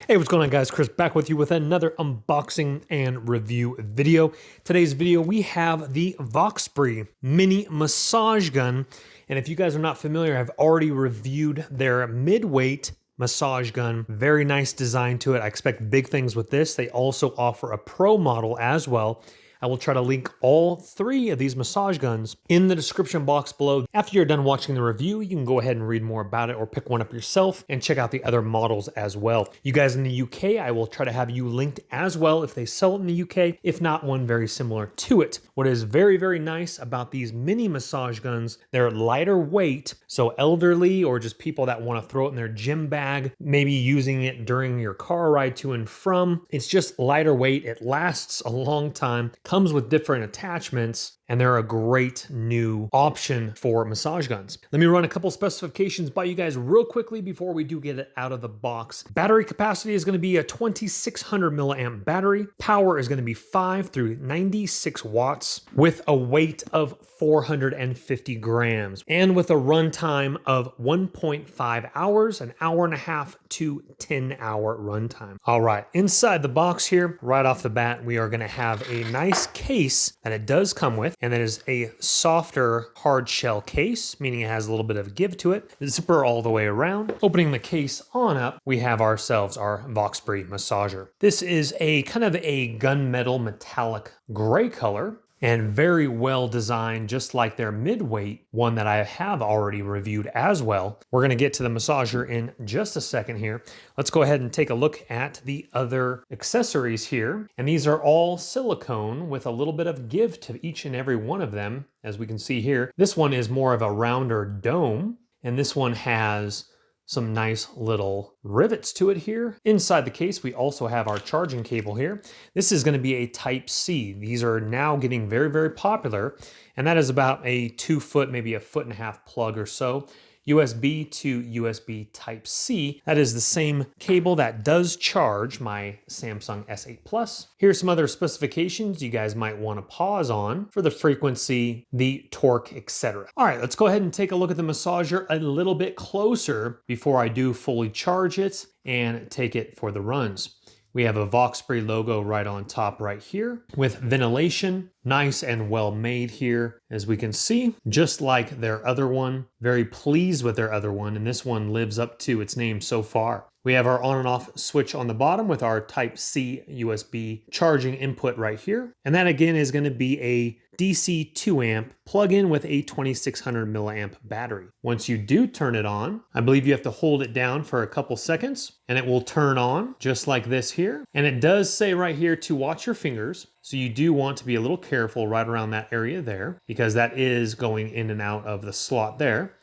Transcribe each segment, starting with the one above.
Hey, what's going on, guys? Chris back with you with another unboxing and review video. Today's video, we have the Voxpree mini massage gun. And if you guys are not familiar, I've already reviewed their mid-weight massage gun. Very nice design to it. I expect big things with this. They also offer a pro model as well. I will try to link all three of these massage guns in the description box below. After you're done watching the review, you can go ahead and read more about it or pick one up yourself and check out the other models as well. You guys in the UK, I will try to have you linked as well if they sell it in the UK, if not one very similar to it. What is very, very nice about these mini massage guns, they're lighter weight, so elderly or just people that want to throw it in their gym bag, maybe using it during your car ride to and from. It's just lighter weight. It lasts a long time. Comes with different attachments, and they're a great new option for massage guns. Let me run a couple specifications by you guys real quickly before we do get it out of the box. Battery capacity is going to be a 2600 milliamp battery. Power is going to be 5 through 96 watts with a weight of 450 grams and with a runtime of 1.5 hours, an hour and a half to 10-hour runtime. All right, inside the box here, right off the bat, we are going to have a nice case that it does come with, and that is a softer hard shell case, meaning it has a little bit of give to it. Zipper all the way around. Opening the case on up, we have ourselves our Voxpree massager. This is a kind of a gunmetal metallic gray color, and very well designed, just like their mid-weight one that I have already reviewed as well. We're going to get to the massager in just a second here. Let's go ahead and take a look at the other accessories here. And these are all silicone with a little bit of give to each and every one of them, as we can see here. This one is more of a rounder dome, and this one has some nice little rivets to it here. Inside the case, we also have our charging cable here. This is going to be a Type-C. These are now getting very, very popular, and that is about a 2 foot, maybe a 1.5 foot plug or so. USB to USB Type-C. That is the same cable that does charge my Samsung S8 Plus. Here's some other specifications you guys might want to pause on for the frequency, the torque, etc. All right, let's go ahead and take a look at the massager a little bit closer before I do fully charge it and take it for the runs. We have a Voxpree logo right on top right here with ventilation, nice and well made here, as we can see, just like their other one. Very pleased with their other one, and this one lives up to its name so far. We have our on and off switch on the bottom with our Type-C USB charging input right here. And that again is going to be a DC 2 amp plug-in with a 2600 milliamp battery. Once you do turn it on, I believe you have to hold it down for a couple seconds and it will turn on just like this here. And it does say right here to watch your fingers. So you do want to be a little careful right around that area there, because that is going in and out of the slot there.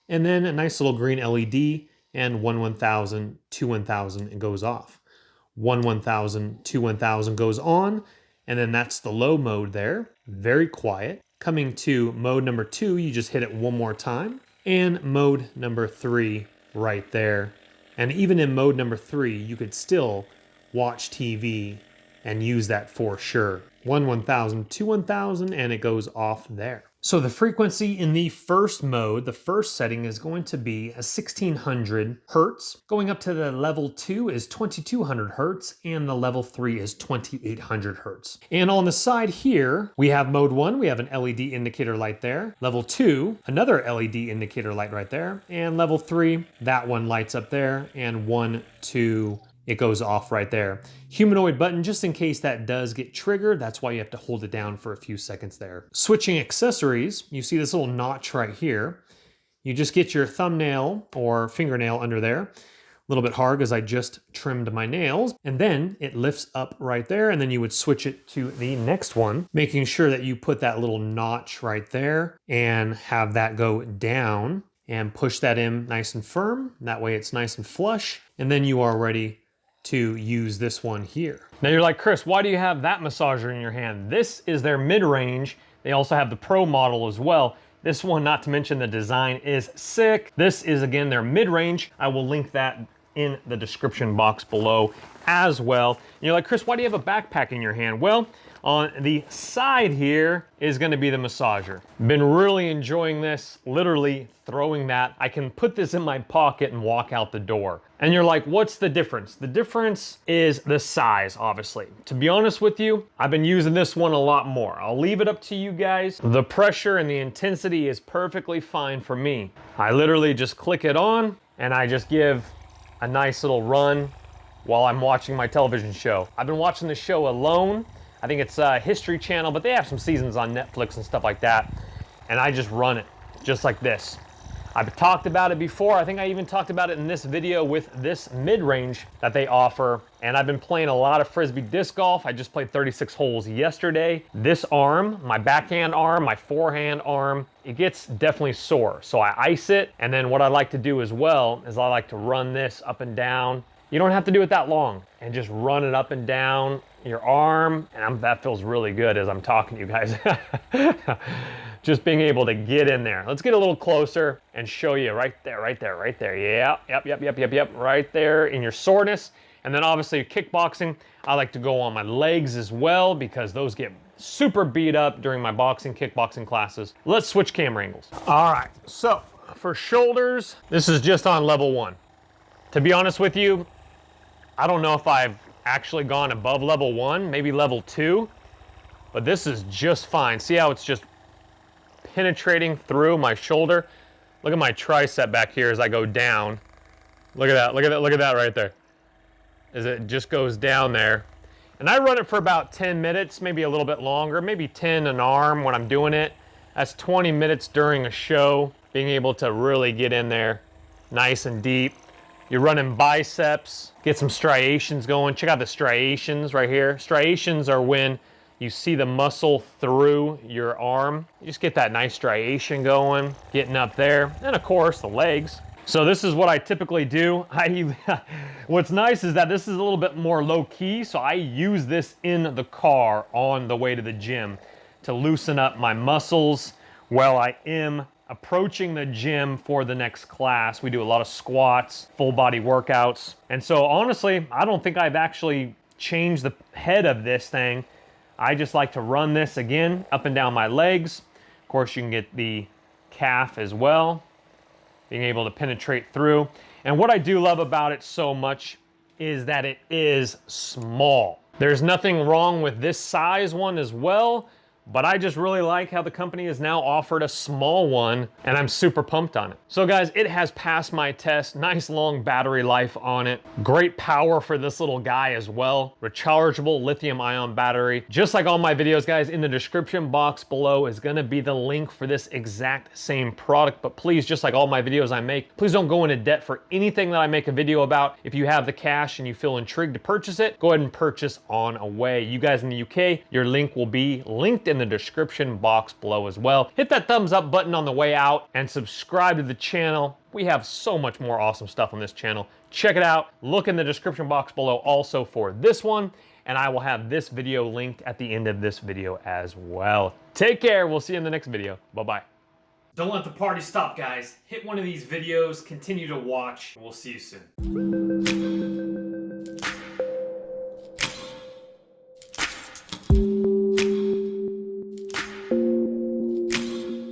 And then a nice little green LED, and 1-1000, 2-1000, it goes off. 1-1000, 2-1000 goes on, and then that's the low mode there. Very quiet. Coming to mode number 2, you just hit it one more time, and mode number 3 right there. And even in mode number 3, you could still watch TV and use that for sure. 1-1000, 2-1000, and it goes off there. So the frequency in the first mode, the first setting, is going to be a 1600 hertz. Going up to the level 2 is 2200 hertz, and the level 3 is 2800 hertz. And on the side here, we have mode 1, we have an LED indicator light there. Level 2, another LED indicator light right there. And level 3, that one lights up there, and 1, 2, it goes off right there. Humanoid button, just in case that does get triggered. That's why you have to hold it down for a few seconds there. Switching accessories, you see this little notch right here. You just get your thumbnail or fingernail under there. A little bit hard because I just trimmed my nails. And then it lifts up right there, and then you would switch it to the next one, making sure that you put that little notch right there and have that go down and push that in nice and firm. That way it's nice and flush. And then you are ready to use this one here. Now you're like, Chris, why do you have that massager in your hand? This is their mid-range. They also have the pro model as well. This one, not to mention the design, is sick. This is, again, their mid-range. I will link that in the description box below as well. And you're like, Chris, why do you have a backpack in your hand? Well, On the side here is gonna be the massager. Been really enjoying this, literally throwing that. I can put this in my pocket and walk out the door. And you're like, what's the difference? The difference is the size, obviously. To be honest with you, I've been using this one a lot more. I'll leave it up to you guys. The pressure and the intensity is perfectly fine for me. I literally just click it on and I just give a nice little run while I'm watching my television show. I've been watching the show alone. I think it's a History Channel, but they have some seasons on Netflix and stuff like that. And I just run it, just like this. I've talked about it before. I think I even talked about it in this video with this mid-range that they offer. And I've been playing a lot of Frisbee disc golf. I just played 36 holes yesterday. This arm, my backhand arm, my forehand arm, it gets definitely sore. So I ice it. And then what I like to do as well is I like to run this up and down. You don't have to do it that long, and just run it up and down your arm. And that feels really good as I'm talking to you guys. Just being able to get in there. Let's get a little closer and show you right there, right there, right there. Yeah, yep, right there in your soreness. And then obviously kickboxing, I like to go on my legs as well because those get super beat up during my boxing, kickboxing classes. Let's switch camera angles. All right, so for shoulders, this is just on level 1. To be honest with you, I don't know if I've actually gone above level 1, maybe level 2, but this is just fine. See how it's just penetrating through my shoulder? Look at my tricep back here as I go down. Look at that, look at that, look at that right there. As it just goes down there. And I run it for about 10 minutes, maybe a little bit longer, maybe 10 an arm when I'm doing it. That's 20 minutes during a show, being able to really get in there nice and deep. You're running biceps, get some striations going. Check out the striations right here. Striations are when you see the muscle through your arm. You just get that nice striation going, getting up there. And of course, the legs. So this is what I typically do. What's nice is that this is a little bit more low key, so I use this in the car on the way to the gym to loosen up my muscles while I am approaching the gym for the next class. We do a lot of squats, full body workouts. And so honestly, I don't think I've actually changed the head of this thing. I just like to run this again up and down my legs. Of course, you can get the calf as well, being able to penetrate through. And what I do love about it so much is that it is small. There's nothing wrong with this size one as well, but I just really like how the company has now offered a small one, and I'm super pumped on it. So guys, it has passed my test. Nice long battery life on it. Great power for this little guy as well. Rechargeable lithium ion battery. Just like all my videos, guys, in the description box below is gonna be the link for this exact same product. But please, just like all my videos I make, please don't go into debt for anything that I make a video about. If you have the cash and you feel intrigued to purchase it, go ahead and purchase on away. You guys in the UK, your link will be linked in the description box below as well. Hit that thumbs up button on the way out and subscribe to the channel. We have so much more awesome stuff on this channel. Check it out. Look in the description box below also for this one, and I will have this video linked at the end of this video as well. Take care. We'll see you in the next video. Bye-bye. Don't let the party stop, guys. Hit one of these videos, continue to watch, and we'll see you soon.